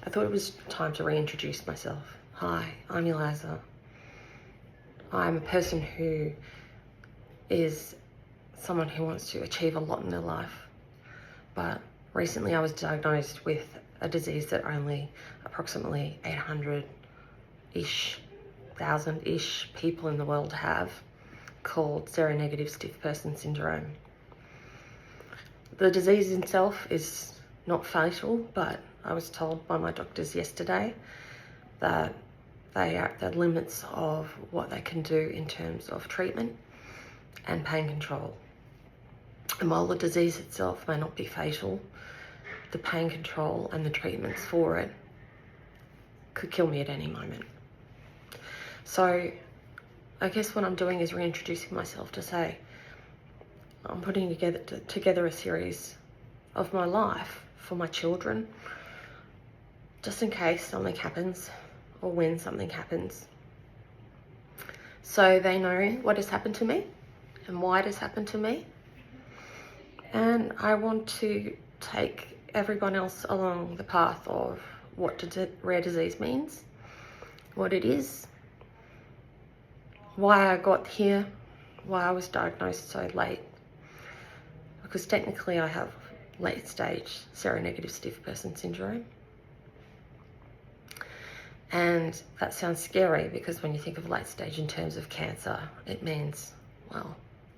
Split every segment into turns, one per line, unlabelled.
I thought it was time to reintroduce myself. Hi, I'm Eliza. I'm a person who is someone who wants to achieve a lot in their life, but recently I was diagnosed with a disease that only approximately 800-ish, 1,000-ish people in the world have, called Seronegative Stiff Person Syndrome. The disease itself is not fatal, but I was told by my doctors yesterday that they are at the limits of what they can do in terms of treatment and pain control. And while the disease itself may not be fatal, the pain control and the treatments for it could kill me at any moment. So I guess what I'm doing is reintroducing myself to say I'm putting together a series of my life for my children, just in case something happens or when something happens. So they know what has happened to me and why it has happened to me. And I want to take everyone else along the path of what rare disease means, what it is, why I got here, why I was diagnosed so late. Because technically I have late stage seronegative stiff person syndrome. And that sounds scary because when you think of late stage in terms of cancer, it means, well,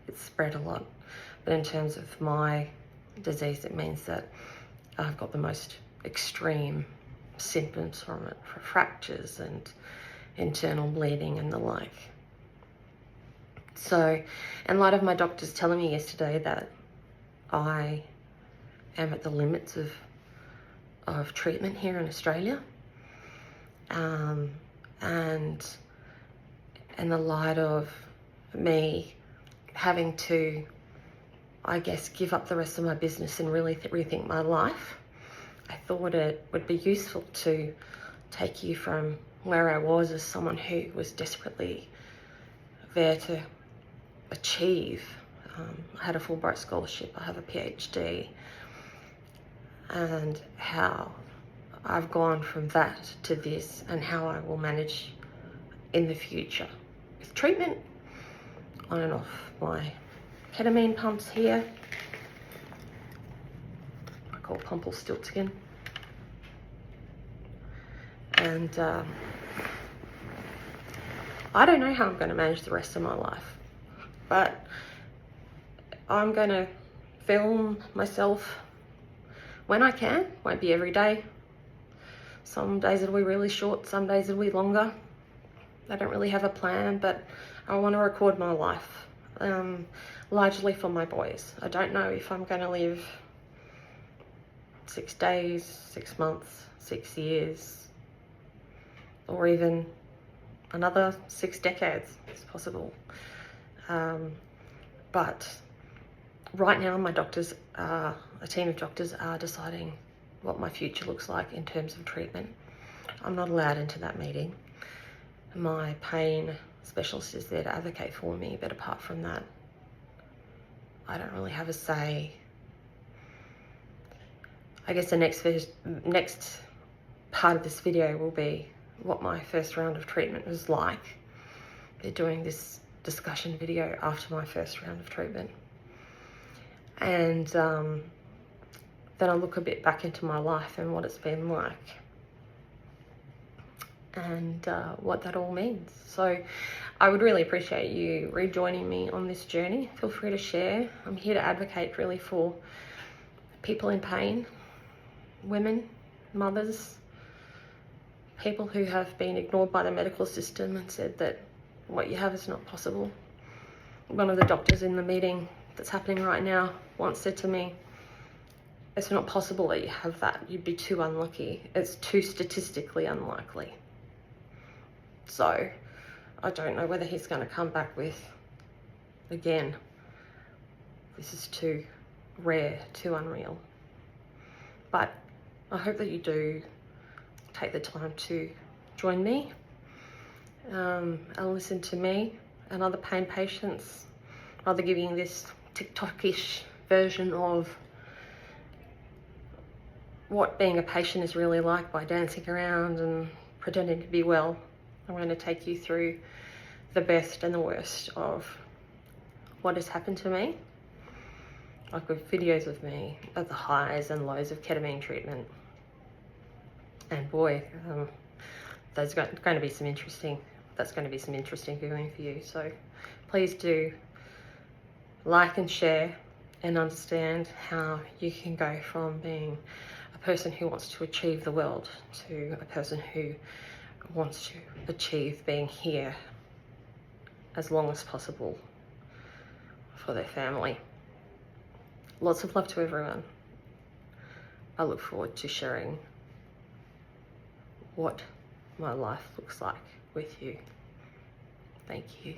it's spread a lot. But in terms of my disease, it means that I've got the most extreme symptoms from it, for fractures and internal bleeding and the like. So, in light of my doctors telling me yesterday that I am at the limits of treatment here in Australia, and in the light of me having to, I guess, give up the rest of my business and really rethink my life, I thought it would be useful to take you from where I was as someone who was desperately there to achieve. I had a Fulbright scholarship, I have a PhD, and how I've gone from that to this and how I will manage in the future with treatment, on and off my ketamine pumps here. I call Pumpelstiltskin. And I don't know how I'm going to manage the rest of my life, but I'm going to film myself when I can. Won't be every day. Some days it'll be really short, some days it'll be longer. I don't really have a plan, but I want to record my life, largely for my boys. I don't know if I'm going to live 6 days, 6 months, 6 years, or even another 6 decades. It's possible. But right now my doctors, a team of doctors are deciding what my future looks like in terms of treatment. I'm not allowed into that meeting. My pain specialist is there to advocate for me, but apart from that, I don't really have a say. I guess the next part of this video will be what my first round of treatment was like. They're doing this discussion video after my first round of treatment. And then I'll look a bit back into my life and what it's been like and what that all means. So I would really appreciate you rejoining me on this journey. Feel free to share. I'm here to advocate really for people in pain, women, mothers, people who have been ignored by the medical system and said that what you have is not possible. One of the doctors in the meeting that's happening right now once said to me, "It's not possible that you have that. You'd be too unlucky. It's too statistically unlikely." So I don't know whether he's going to come back with, again, this is too rare, too unreal. But I hope that you do take the time to join me and listen to me and other pain patients, rather giving this TikTok-ish version of what being a patient is really like by dancing around and pretending to be well. I'm going to take you through the best and the worst of what has happened to me, like with videos of me at the highs and lows of ketamine treatment. And boy, that's going to be some interesting viewing for you. So please do like and share and understand how you can go from being a person who wants to achieve the world to a person who wants to achieve being here as long as possible for their family. Lots of love to everyone. I look forward to sharing what my life looks like with you. Thank you.